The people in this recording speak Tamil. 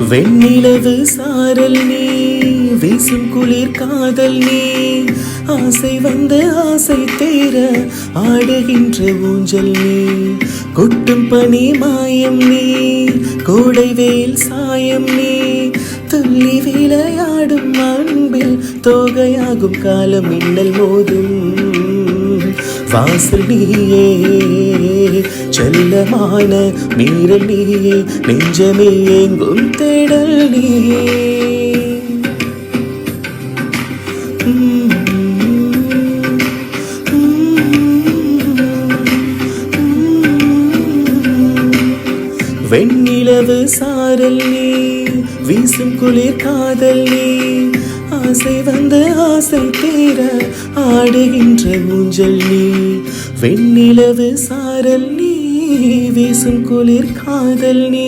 வெண்ணிலவு சாரல் நீ, வீசும் குளிர் காதல் நீ, ஆசை வந்து ஆசை தேர ஆடுகின்ற ஊஞ்சல் நீ, கொட்டும் பனி மாயம் நீ, கோடை வெயில் சாயம் நீ, துள்ளி விளையாடும் அன்பில் தோகையாகும் காலம் மின்னல் மோதும் வாசல் நீயே, செல்லமான மீறல் நீயே, நெஞ்சமே எங்கும் தேடல் நீயே. வெண்ணிலவு சாரல் நீ, வீசும் குளிர் காதல் நீ, ஆசை வந்து ஆசை தீர ஆடுகின்ற ஊஞ்சல் நீ, வெண்ணிலவு சாரல் நீ, வீசும் குளிர் காதல் நீ.